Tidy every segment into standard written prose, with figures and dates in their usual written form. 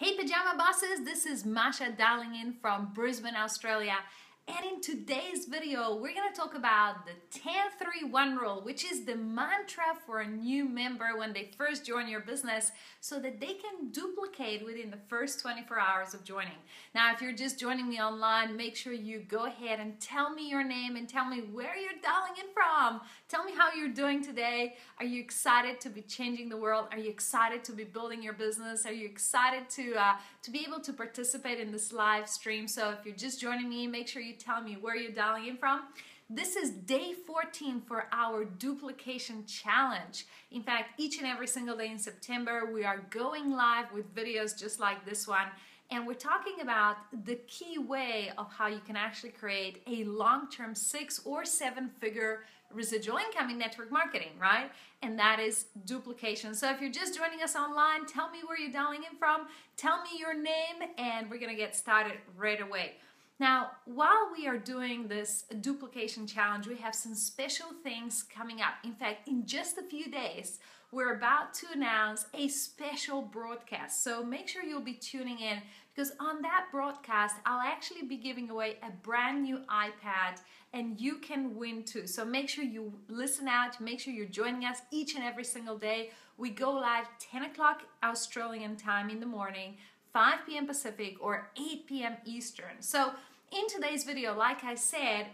Hey Pajama Bosses, this is Masha dialing in from Brisbane, Australia. And in today's video, we're going to talk about the 10-3-1 rule, which is the mantra for a new member when they first join your business so that they can duplicate within the first 24 hours of joining. Now, if you're just joining me online, make sure you go ahead and tell me your name and tell me where you're dialing in from. Tell me how you're doing today. Are you excited to be changing the world? Are you excited to be building your business? Are you excited to be able to participate in this live stream? So if you're just joining me, make sure you tell me where you're dialing in from. This is day 14 for our duplication challenge. In fact, each and every single day in September, we are going live with videos just like this one. And we're talking about the key way of how you can actually create a long-term 6- or 7-figure residual income in network marketing, right? And that is duplication. So if you're just joining us online, tell me where you're dialing in from, tell me your name, and we're gonna get started right away. Now, while we are doing this duplication challenge, we have some special things coming up. In fact, in just a few days, we're about to announce a special broadcast. So make sure you'll be tuning in because on that broadcast, I'll actually be giving away a brand new iPad and you can win too. So make sure you listen out, make sure you're joining us each and every single day. We go live 10 o'clock Australian time in the morning, 5 p.m. Pacific or 8 p.m. Eastern. So in today's video, like I said,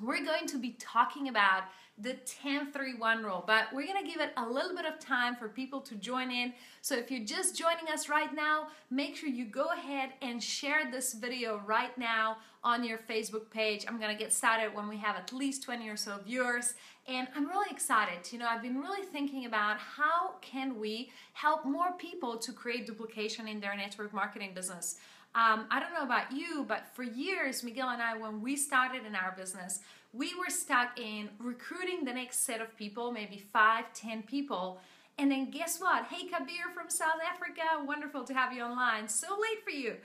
we're going to be talking about the 10-3-1 rule, but we're going to give it a little bit of time for people to join in. So if you're just joining us right now, make sure you go ahead and share this video right now on your Facebook page. I'm going to get started when we have at least 20 or so viewers, and I'm really excited. You know, I've been really thinking about how can we help more people to create duplication in their network marketing business. I don't know about you, but for years, Miguel and I, when we started in our business, we were stuck in recruiting the next set of people, maybe 5, 10 people. And then guess what? Hey, Kabir from South Africa, wonderful to have you online. So late for you.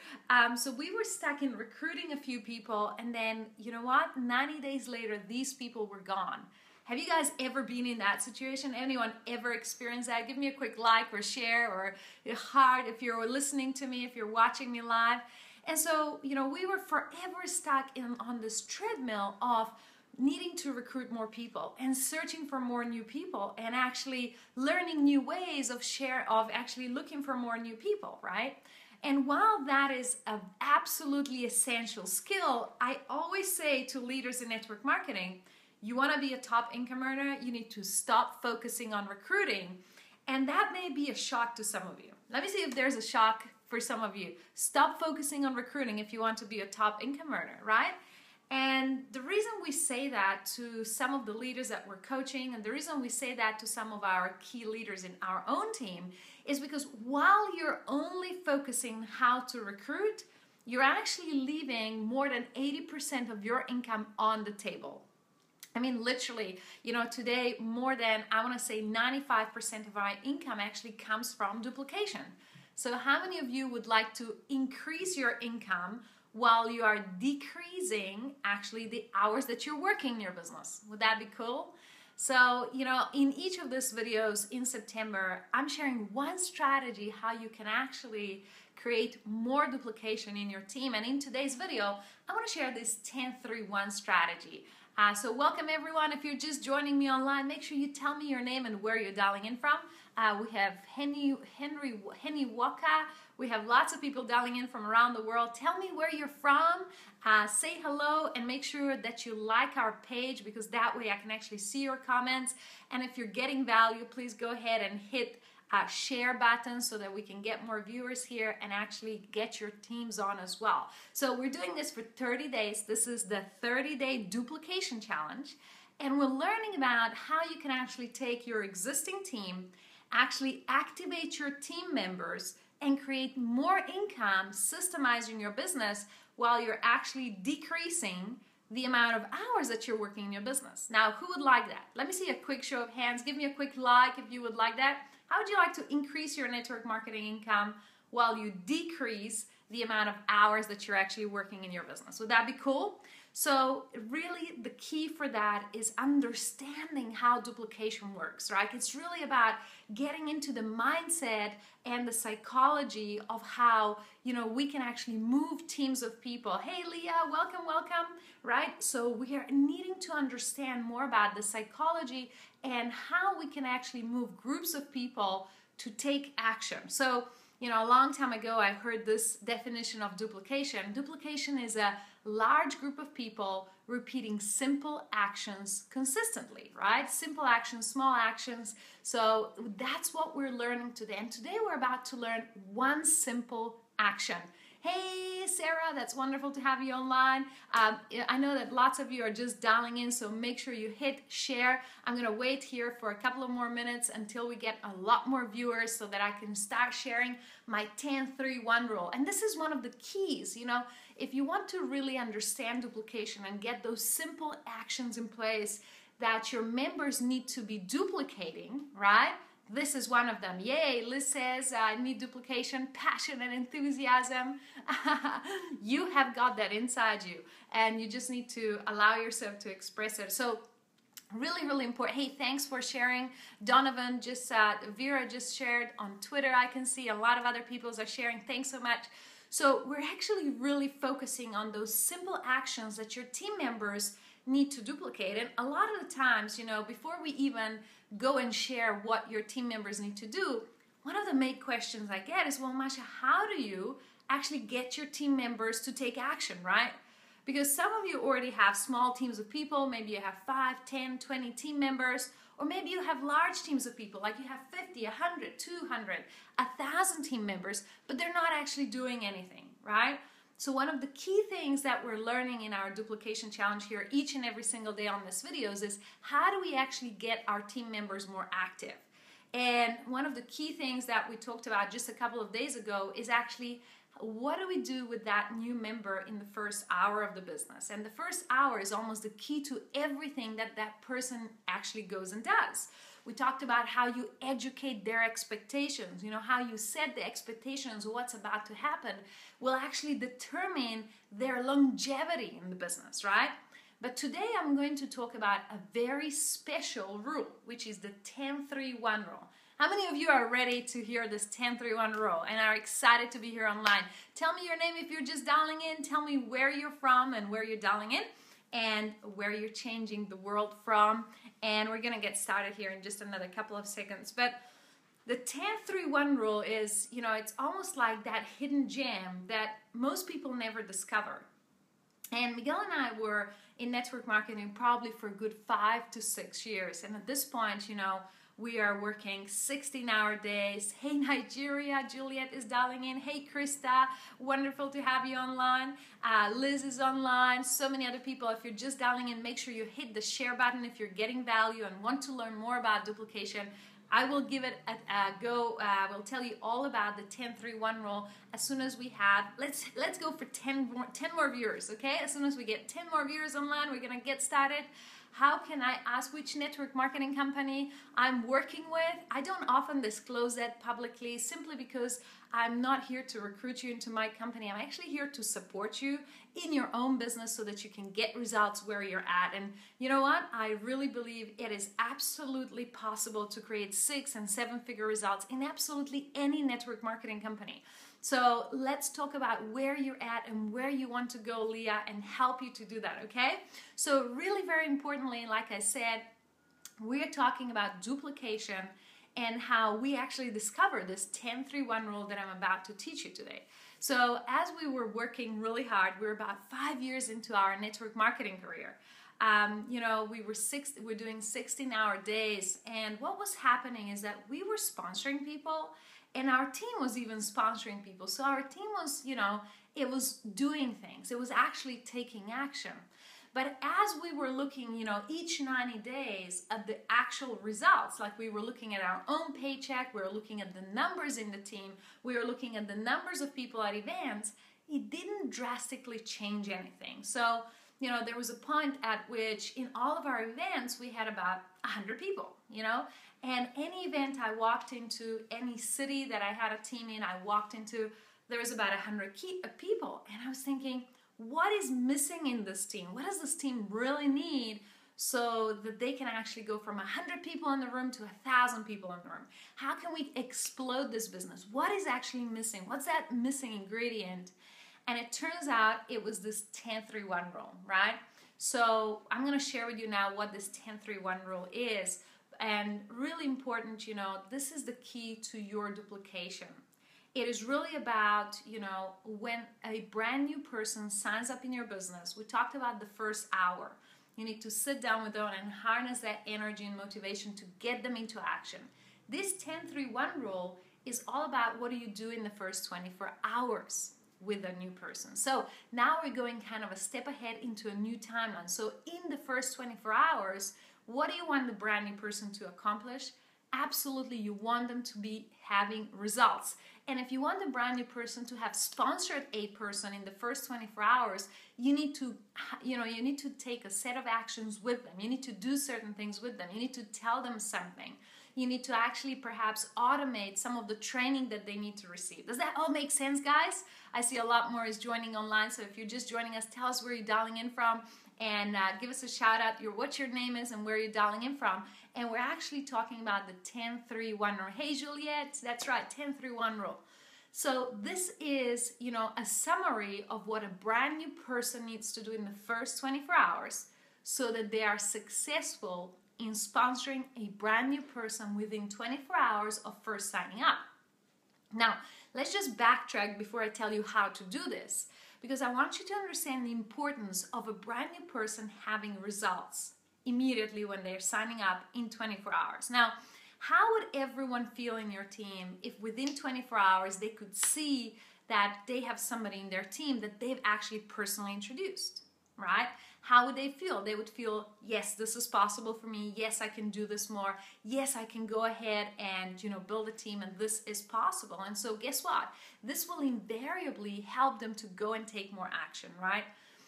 So we were stuck in recruiting a few people, and then, you know what? 90 days later, these people were gone. Have you guys ever been in that situation? Anyone ever experienced that? Give me a quick like or share or a heart if you're listening to me, if you're watching me live. And so, you know, we were forever stuck on this treadmill of needing to recruit more people and searching for more new people and actually learning new ways of actually looking for more new people, right? And while that is an absolutely essential skill, I always say to leaders in network marketing, you want to be a top income earner, you need to stop focusing on recruiting. And that may be a shock to some of you. Let me see if there's a shock for some of you. Stop focusing on recruiting if you want to be a top income earner, right? And the reason we say that to some of the leaders that we're coaching, and the reason we say that to some of our key leaders in our own team, is because while you're only focusing how to recruit, you're actually leaving more than 80% of your income on the table. I mean, literally, you know, today more than, I want to say 95% of our income actually comes from duplication. So how many of you would like to increase your income while you are decreasing actually the hours that you're working in your business? Would that be cool? So, you know, in each of these videos in September, I'm sharing one strategy how you can actually create more duplication in your team. And in today's video, I want to share this 10-3-1 strategy. So welcome everyone. If you're just joining me online, make sure you tell me your name and where you're dialing in from. We have Henny Waka. We have lots of people dialing in from around the world. Tell me where you're from. Say hello and make sure that you like our page because that way I can actually see your comments. And if you're getting value, please go ahead and hit share button so that we can get more viewers here and actually get your teams on as well. So we're doing this for 30 days. This is the 30-day duplication challenge. And we're learning about how you can actually take your existing team, actually activate your team members, and create more income systemizing your business while you're actually decreasing the amount of hours that you're working in your business. Now, who would like that? Let me see a quick show of hands. Give me a quick like if you would like that. How would you like to increase your network marketing income while you decrease the amount of hours that you're actually working in your business. Would that be cool? So really the key for that is understanding how duplication works, right? It's really about getting into the mindset and the psychology of how, we can actually move teams of people. Hey, Leah, welcome, right? So we are needing to understand more about the psychology and how we can actually move groups of people to take action. So, a long time ago, I heard this definition of duplication. Duplication is a large group of people repeating simple actions consistently, right? Simple actions, small actions. So that's what we're learning today. And today we're about to learn one simple action. Hey, Sarah, that's wonderful to have you online. I know that lots of you are just dialing in, so make sure you hit share. I'm going to wait here for a couple of more minutes until we get a lot more viewers so that I can start sharing my 10-3-1 rule. And this is one of the keys, if you want to really understand duplication and get those simple actions in place that your members need to be duplicating, right? This is one of them. Yay, Liz says, I need duplication, passion, and enthusiasm. You have got that inside you, and you just need to allow yourself to express it. So really, really important. Hey, thanks for sharing. Donovan Vera just shared on Twitter. I can see a lot of other people are sharing. Thanks so much. So we're actually really focusing on those simple actions that your team members need to duplicate. And a lot of the times, before we even go and share what your team members need to do, one of the main questions I get is, well, Masha, how do you actually get your team members to take action, right? Because some of you already have small teams of people, maybe you have 5, 10, 20 team members, or maybe you have large teams of people, like you have 50, 100, 200, 1,000 team members, but they're not actually doing anything, right? So one of the key things that we're learning in our duplication challenge here each and every single day on this videos is how do we actually get our team members more active? And one of the key things that we talked about just a couple of days ago is actually what do we do with that new member in the first hour of the business? And the first hour is almost the key to everything that that person actually goes and does. We talked about how you educate their expectations, how you set the expectations, what's about to happen will actually determine their longevity in the business, right? But today I'm going to talk about a very special rule, which is the 10-3-1 rule. How many of you are ready to hear this 10-3-1 rule and are excited to be here online? Tell me your name if you're just dialing in. Tell me where you're from and where you're dialing in and where you're changing the world from. And we're going to get started here in just another couple of seconds. But the 10-3-1 rule is, it's almost like that hidden gem that most people never discover. And Miguel and I were in network marketing probably for a good 5 to 6 years. And at this point, we are working 16-hour days. Hey, Nigeria, Juliet is dialing in. Hey, Krista, wonderful to have you online. Liz is online. So many other people. If you're just dialing in, make sure you hit the share button if you're getting value and want to learn more about duplication. I will give it a go. We'll tell you all about the 10-3-1 rule as soon as we have. Let's go for 10 more viewers, okay? As soon as we get 10 more viewers online, we're gonna get started. How can I ask which network marketing company I'm working with? I don't often disclose that publicly simply because I'm not here to recruit you into my company. I'm actually here to support you in your own business so that you can get results where you're at. And you know what? I really believe it is absolutely possible to create 6- and 7-figure results in absolutely any network marketing company. So let's talk about where you're at and where you want to go, Leah, and help you to do that, okay? So really very importantly, like I said, we're talking about duplication and how we actually discover this 10-3-1 rule that I'm about to teach you today. So as we were working really hard, we're about 5 years into our network marketing career. We're doing 16-hour days, and what was happening is that we were sponsoring people, and our team was even sponsoring people. So our team was, it was doing things. It was actually taking action. But as we were looking, each 90 days at the actual results, like we were looking at our own paycheck, we were looking at the numbers in the team, we were looking at the numbers of people at events, it didn't drastically change anything. So, there was a point at which in all of our events, we had about 100 people, and any event I walked into, any city that I had a team in, I walked into, there was about 100 people. And I was thinking, what is missing in this team? What does this team really need so that they can actually go from 100 people in the room to 1,000 people in the room? How can we explode this business? What is actually missing? What's that missing ingredient? And it turns out it was this 10-3-1 rule, right? So I'm going to share with you now what this 10-3-1 rule is. And really important, you know, this is the key to your duplication. It is really about, you know, when a brand new person signs up in your business, we talked about the first hour. You need to sit down with them and harness that energy and motivation to get them into action. This 10-3-1 rule is all about what do you do in the first 24 hours with a new person. So now we're going kind of a step ahead into a new timeline. So in the first 24 hours, what do you want the brand new person to accomplish? Absolutely, you want them to be having results. And if you want the brand new person to have sponsored a person in the first 24 hours, you need to, you need to take a set of actions with them. You need to do certain things with them. You need to tell them something. You need to actually perhaps automate some of the training that they need to receive. Does that all make sense, guys? I see a lot more is joining online. So if you're just joining us, tell us where you're dialing in from and give us a shout out, what your name is and where you're dialing in from. And we're actually talking about the 10-3-1 rule. Hey, Juliet, that's right, 10-3-1 rule. So this is, you know, a summary of what a brand new person needs to do in the first 24 hours so that they are successful in sponsoring a brand new person within 24 hours of first signing up. Now, let's just backtrack before I tell you how to do this, because I want you to understand the importance of a brand new person having results immediately when they're signing up in 24 hours. Now, how would everyone feel in your team if within 24 hours they could see that they have somebody in their team that they've actually personally introduced, right? How would they feel? They would feel, yes, this is possible for me. Yes, I can do this more. Yes, I can go ahead and, you know, build a team, and this is possible. And so guess what? This will invariably help them to go and take more action, right?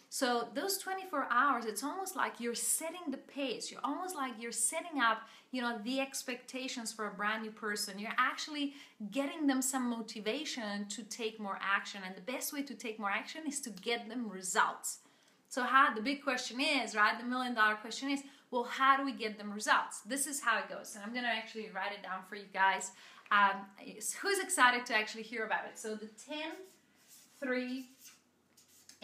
So those 24 hours, it's almost like you're setting the pace. You're almost like you're setting up, you know, the expectations for a brand new person. You're actually getting them some motivation to take more action. And the best way to take more action is to get them results. So the big question is, right, the million-dollar question is, well, how do we get them results? This is how it goes. And I'm going to actually write it down for you guys. Who's excited to actually hear about it? So the 10, 3,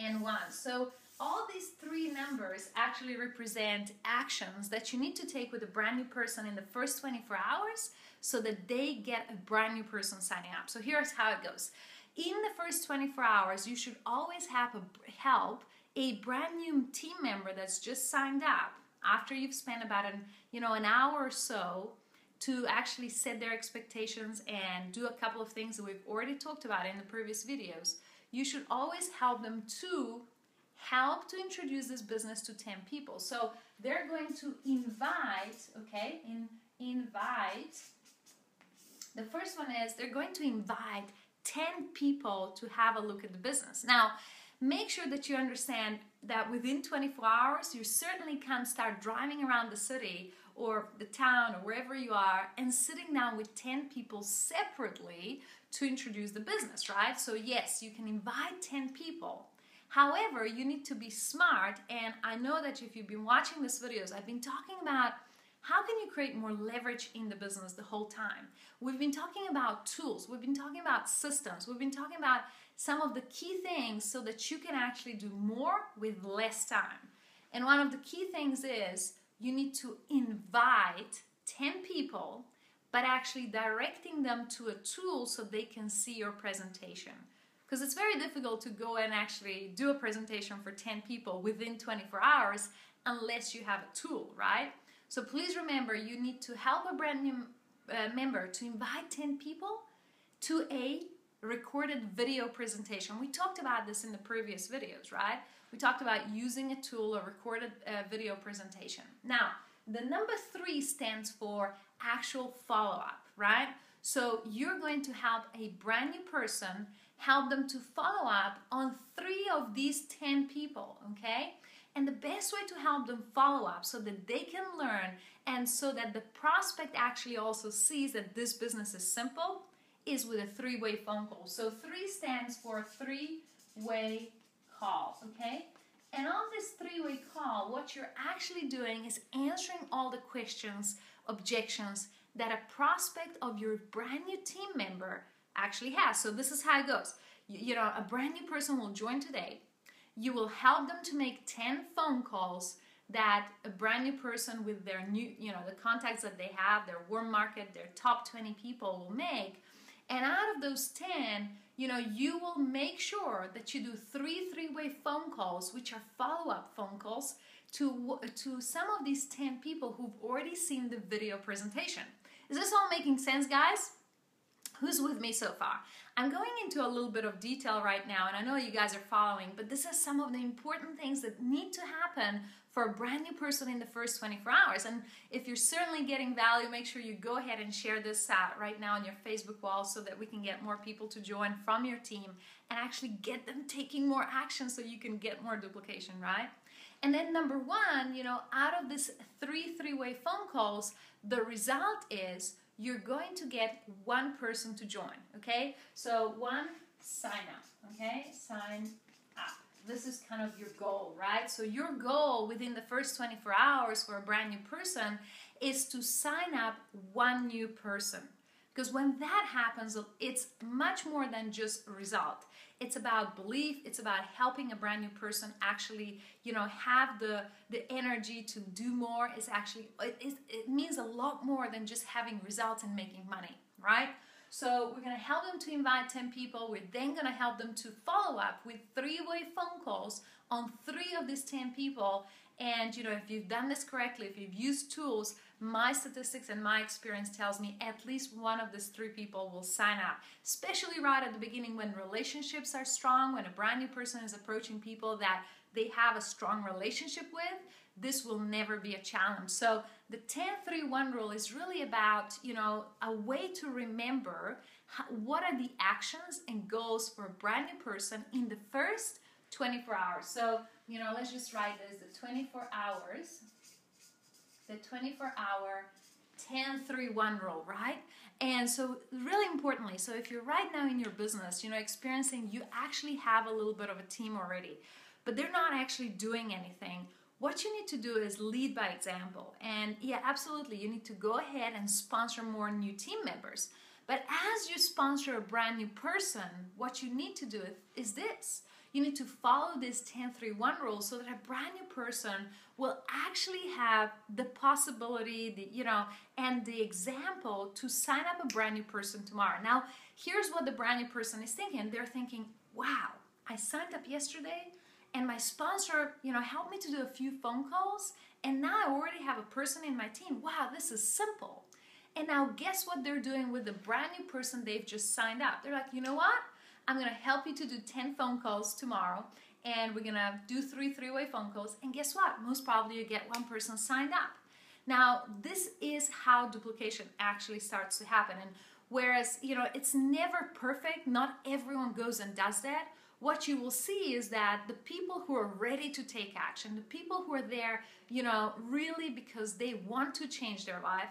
and 1. So all these three numbers actually represent actions that you need to take with a brand new person in the first 24 hours so that they get a brand new person signing up. So here's how it goes. In the first 24 hours, you should always help a brand new team member that's just signed up after you've spent about an hour or so to actually set their expectations and do a couple of things that we've already talked about in the previous videos. You should always help them to introduce this business to 10 people. So they're going to invite, okay, invite. The first one is they're going to invite 10 people to have a look at the business. Now, make sure that you understand that within 24 hours, you certainly can't start driving around the city or the town or wherever you are and sitting down with 10 people separately to introduce the business, right? So yes, you can invite 10 people. However, you need to be smart, and I know that if you've been watching these videos, I've been talking about how can you create more leverage in the business the whole time. We've been talking about tools, we've been talking about systems, we've been talking about some of the key things so that you can actually do more with less time. And one of the key things is you need to invite 10 people, but actually directing them to a tool so they can see your presentation. Because it's very difficult to go and actually do a presentation for 10 people within 24 hours unless you have a tool, right? So please remember, you need to help a brand new member to invite 10 people to a recorded video presentation. We talked about this in the previous videos, right? We talked about using a tool, a recorded video presentation. Now, the number 3 stands for actual follow-up, right? So you're going to help a brand new person, help them to follow up on 3 of these 10 people, okay? And the best way to help them follow up so that they can learn and so that the prospect actually also sees that this business is simple is with a three-way phone call. So 3 stands for three-way call, okay? And on this three-way call, what you're actually doing is answering all the questions, objections that a prospect of your brand new team member actually has. So this is how it goes. You know, a brand new person will join today. You will help them to make 10 phone calls that a brand new person with their new, you know, the contacts that they have, their warm market, their top 20 people will make. And out of those 10, you know, you will make sure that you do three-way phone calls, which are follow-up phone calls to some of these 10 people who've already seen the video presentation. Is this all making sense, guys? Who's with me so far? I'm going into a little bit of detail right now, and I know you guys are following, but this is some of the important things that need to happen for a brand new person in the first 24 hours. And if you're certainly getting value, make sure you go ahead and share this right now on your Facebook wall so that we can get more people to join from your team and actually get them taking more action so you can get more duplication, right? And then number one, you know, out of this three-way phone calls, the result is you're going to get one person to join, okay? So one, sign up, okay? Sign up. This is kind of your goal, right? So your goal within the first 24 hours for a brand new person is to sign up one new person. Because when that happens, it's much more than just a result. It's about belief. It's about helping a brand new person actually, you know, have the energy to do more. It's actually, it means a lot more than just having results and making money, right? So we're going to help them to invite 10 people. We're then going to help them to follow up with three-way phone calls on 3 of these 10 people. And, you know, if you've done this correctly, if you've used tools, my statistics and my experience tells me at least one of these 3 people will sign up, especially right at the beginning when relationships are strong, when a brand new person is approaching people that they have a strong relationship with. This will never be a challenge. So the 10-3-1 rule is really about, you know, a way to remember what are the actions and goals for a brand new person in the first 24 hours. So, you know, let's just write this, the 24 hours, the 24-hour 10-3-1 rule, right? And so really importantly, so if you're right now in your business, you know, experiencing, you actually have a little bit of a team already, but they're not actually doing anything. What you need to do is lead by example. And yeah, absolutely, you need to go ahead and sponsor more new team members. But as you sponsor a brand new person, what you need to do is this. You need to follow this 10-3-1 rule so that a brand new person will actually have the possibility, and the example to sign up a brand new person tomorrow. Now, here's what the brand new person is thinking. They're thinking, wow, I signed up yesterday and my sponsor, helped me to do a few phone calls, and now I already have a person in my team. Wow, this is simple. And now guess what they're doing with the brand new person they've just signed up? They're like, you know what? I'm going to help you to do 10 phone calls tomorrow, and we're going to do three-way phone calls, and guess what? Most probably you get one person signed up. Now, this is how duplication actually starts to happen, and whereas, it's never perfect, not everyone goes and does that. What you will see is that the people who are ready to take action, the people who are there, really because they want to change their life,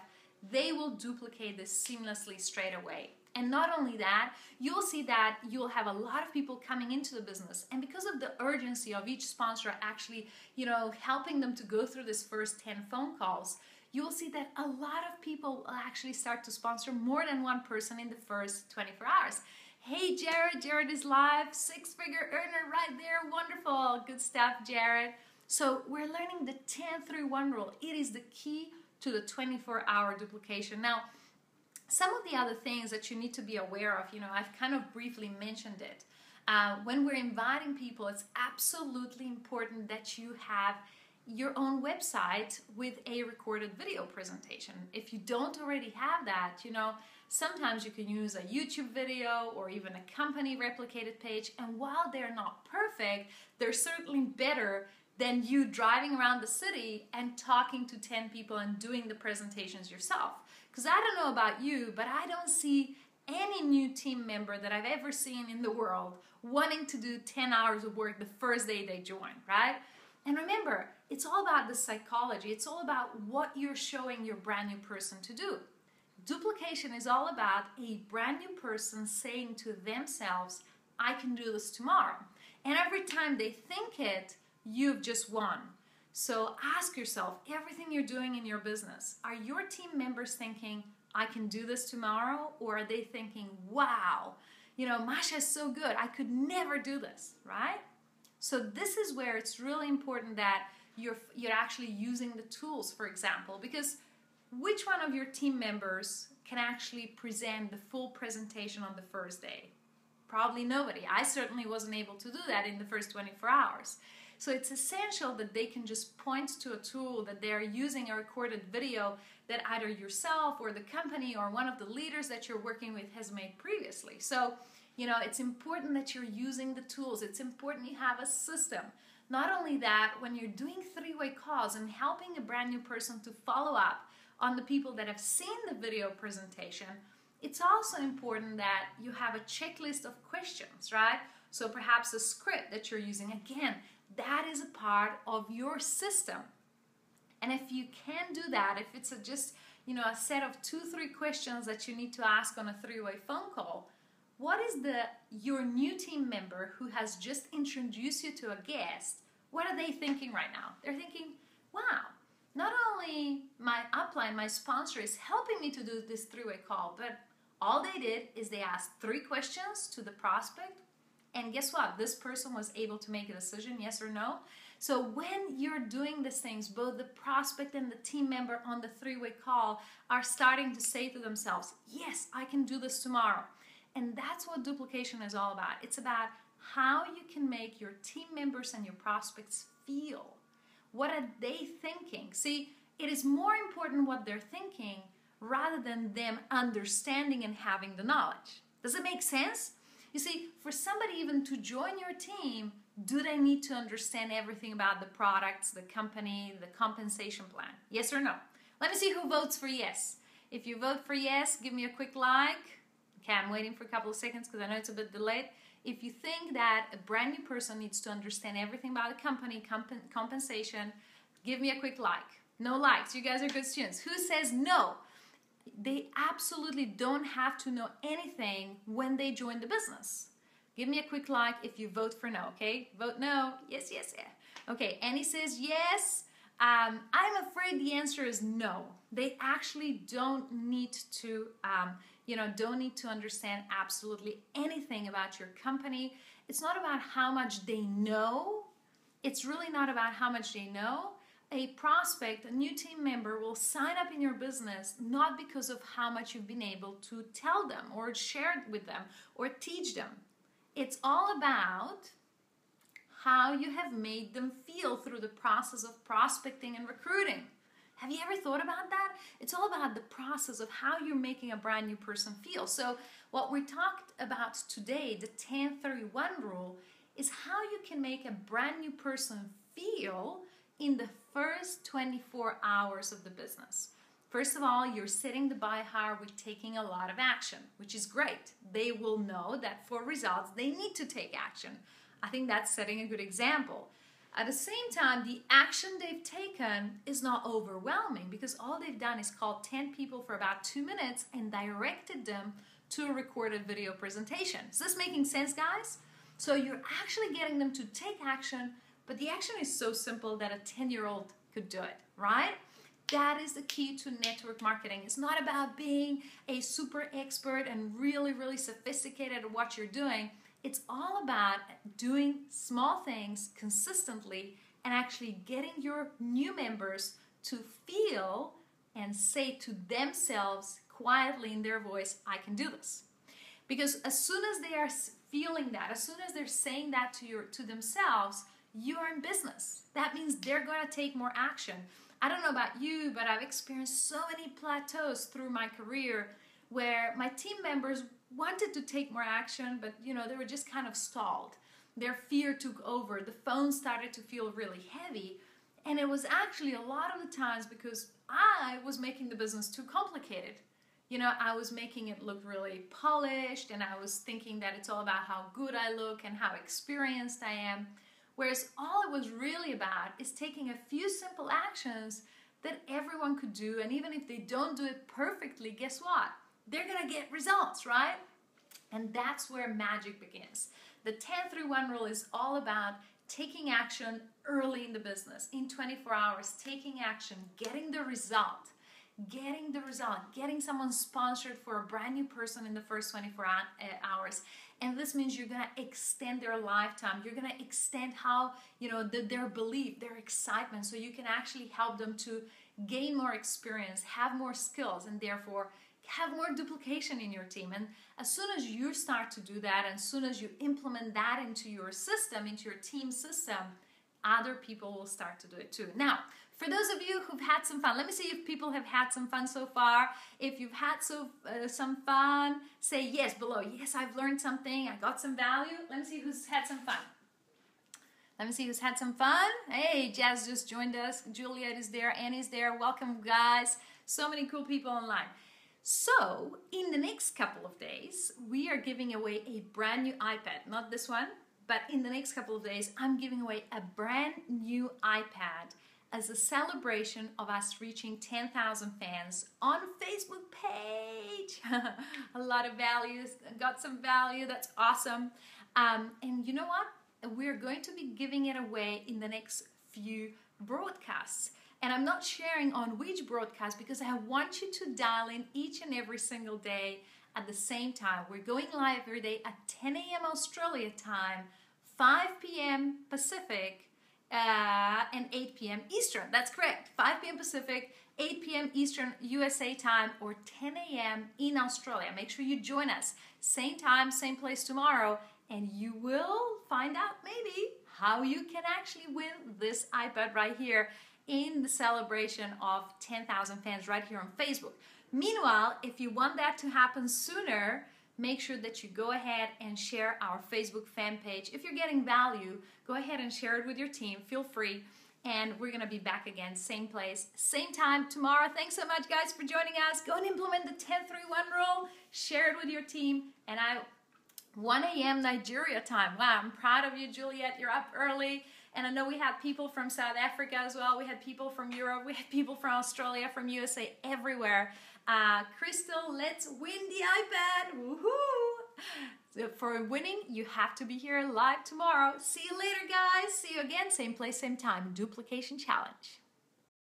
they will duplicate this seamlessly straight away. And not only that, you'll see that you'll have a lot of people coming into the business. And because of the urgency of each sponsor actually, helping them to go through this first 10 phone calls, you'll see that a lot of people will actually start to sponsor more than one person in the first 24 hours. Hey, Jared. Jared is live. 6-figure earner right there. Wonderful. Good stuff, Jared. So we're learning the 10-3-1 rule. It is the key to the 24-hour duplication. Now, some of the other things that you need to be aware of, I've kind of briefly mentioned it. When we're inviting people, it's absolutely important that you have your own website with a recorded video presentation. If you don't already have that, sometimes you can use a YouTube video or even a company replicated page. And while they're not perfect, they're certainly better than you driving around the city and talking to 10 people and doing the presentations yourself. Because I don't know about you, but I don't see any new team member that I've ever seen in the world wanting to do 10 hours of work the first day they join, right? And remember, it's all about the psychology. It's all about what you're showing your brand new person to do. Duplication is all about a brand new person saying to themselves, I can do this tomorrow. And every time they think it, you've just won. So ask yourself, everything you're doing in your business, are your team members thinking, I can do this tomorrow? Or are they thinking, wow, Masha is so good, I could never do this, right? So this is where it's really important that you're actually using the tools, for example, because which one of your team members can actually present the full presentation on the first day? Probably nobody. I certainly wasn't able to do that in the first 24 hours. So it's essential that they can just point to a tool, that they're using a recorded video that either yourself or the company or one of the leaders that you're working with has made previously. So, it's important that you're using the tools. It's important you have a system. Not only that, when you're doing three-way calls and helping a brand new person to follow up on the people that have seen the video presentation, it's also important that you have a checklist of questions, right? So perhaps a script that you're using. Again, that is a part of your system. And if you can do that, if it's just a set of 2-3 questions that you need to ask on a three-way phone call, what is your new team member who has just introduced you to a guest, what are they thinking right now? They're thinking, wow, not only my upline, my sponsor is helping me to do this three-way call, but all they did is they asked 3 questions to the prospect, and guess what? This person was able to make a decision, yes or no. So when you're doing these things, both the prospect and the team member on the three-way call are starting to say to themselves, yes, I can do this tomorrow. And that's what duplication is all about. It's about how you can make your team members and your prospects feel. What are they thinking? See, it is more important what they're thinking rather than them understanding and having the knowledge. Does it make sense? You see, for somebody even to join your team, do they need to understand everything about the products, the company, the compensation plan? Yes or no? Let me see who votes for yes. If you vote for yes, give me a quick like. Okay, I'm waiting for a couple of seconds because I know it's a bit delayed. If you think that a brand new person needs to understand everything about the company, compensation, give me a quick like. No likes. You guys are good students. Who says no? They absolutely don't have to know anything when they join the business. Give me a quick like if you vote for no, okay? Vote no. Yes, yes, yeah. Okay, Annie says yes. I'm afraid the answer is no. They actually don't need to, don't need to understand absolutely anything about your company. It's not about how much they know. It's really not about how much they know. A prospect, a new team member will sign up in your business not because of how much you've been able to tell them or share with them or teach them. It's all about how you have made them feel through the process of prospecting and recruiting. Have you ever thought about that? It's all about the process of how you're making a brand new person feel. So what we talked about today, the 10-31 rule, is how you can make a brand new person feel in the first 24 hours of the business. First of all, you're setting the buyer with taking a lot of action, which is great. They will know that for results, they need to take action. I think that's setting a good example. At the same time, the action they've taken is not overwhelming because all they've done is called 10 people for about 2 minutes and directed them to a recorded video presentation. Is this making sense, guys? So you're actually getting them to take action, but the action is so simple that a 10-year-old could do it, right? That is the key to network marketing. It's not about being a super expert and really, really sophisticated at what you're doing. It's all about doing small things consistently and actually getting your new members to feel and say to themselves quietly in their voice, I can do this. Because as soon as they are feeling that, as soon as they're saying that to themselves, you are in business. That means they're going to take more action. I don't know about you, but I've experienced so many plateaus through my career where my team members wanted to take more action, but they were just kind of stalled. Their fear took over. The phone started to feel really heavy. And it was actually a lot of the times because I was making the business too complicated. I was making it look really polished, and I was thinking that it's all about how good I look and how experienced I am. Whereas all it was really about is taking a few simple actions that everyone could do, and even if they don't do it perfectly, guess what? They're gonna get results, right? And that's where magic begins. The 10-3-1 rule is all about taking action early in the business, in 24 hours, taking action, getting the result, getting someone sponsored for a brand new person in the first 24 hours. And this means you're going to extend their lifetime. You're going to extend how, their belief, their excitement, so you can actually help them to gain more experience, have more skills, and therefore have more duplication in your team. And as soon as you start to do that, and as soon as you implement that into your system, into your team system, other people will start to do it too. Now, for those of you who've had some fun, let me see if people have had some fun so far. If you've had some fun, say yes below. Yes, I've learned something. I got some value. Let me see who's had some fun. Let me see who's had some fun. Hey, Jazz just joined us. Juliet is there. Annie's there. Welcome, guys. So many cool people online. So, in the next couple of days, we are giving away a brand new iPad. Not this one, but in the next couple of days, I'm giving away a brand new iPad as a celebration of us reaching 10,000 fans on Facebook page. A lot of values, got some value, that's awesome. And you know what? We're going to be giving it away in the next few broadcasts. And I'm not sharing on which broadcast because I want you to dial in each and every single day at the same time. We're going live every day at 10 a.m. Australia time, 5 p.m. Pacific, and 8 p.m. Eastern. That's correct. 5 p.m. Pacific, 8 p.m. Eastern USA time, or 10 a.m. in Australia. Make sure you join us. Same time, same place tomorrow, and you will find out maybe how you can actually win this iPad right here in the celebration of 10,000 fans right here on Facebook. Meanwhile, if you want that to happen sooner, make sure that you go ahead and share our Facebook fan page. If you're getting value, go ahead and share it with your team. Feel free. And we're going to be back again, same place, same time tomorrow. Thanks so much, guys, for joining us. Go and implement the 10-3-1 rule. Share it with your team. And 1 a.m. Nigeria time. Wow, I'm proud of you, Juliet. You're up early. And I know we had people from South Africa as well. We had people from Europe. We had people from Australia, from USA, everywhere. Crystal, let's win the iPad. Woohoo! So for winning, you have to be here live tomorrow. See you later, guys. See you again. Same place, same time. Duplication challenge.